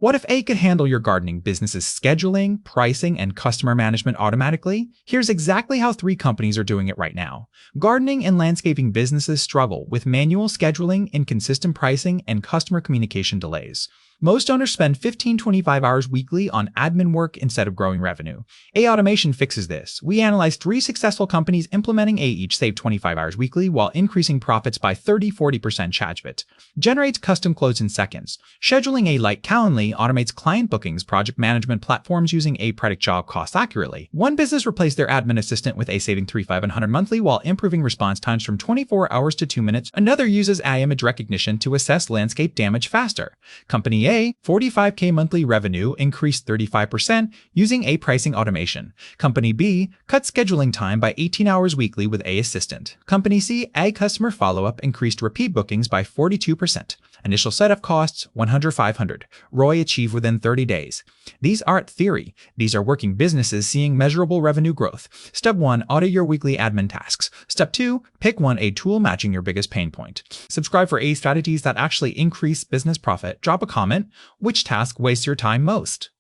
What if AI could handle your gardening business's scheduling, pricing, and customer management automatically? Here's exactly how 3 companies are doing it right now. Gardening and landscaping businesses struggle with manual scheduling, inconsistent pricing, and customer communication delays. Most owners spend 15-25 hours weekly on admin work instead of growing revenue. AI automation fixes this. We analyzed 3 successful companies implementing AI. Each saved 25 hours weekly while increasing profits by 30-40%. ChatGPT generates custom quotes in seconds. Scheduling AI like Calendly automates client bookings. Project management platforms using AI predict job costs accurately. One business replaced their admin assistant with AI, saving $3,500 monthly while improving response times from 24 hours to 2 minutes. Another uses AI image recognition to assess landscape damage faster. Company A, $45K monthly revenue increased 35% using AI pricing automation. Company B cut scheduling time by 18 hours weekly with AI assistant. Company C, AI customer follow-up increased repeat bookings by 42%. Initial setup costs $100-500. ROI achieved within 30 days. These aren't theory. These are working businesses seeing measurable revenue growth. Step 1, audit your weekly admin tasks. Step 2, pick one AI tool matching your biggest pain point. Subscribe for AI strategies that actually increase business profit. Drop a comment. Which task wastes your time most?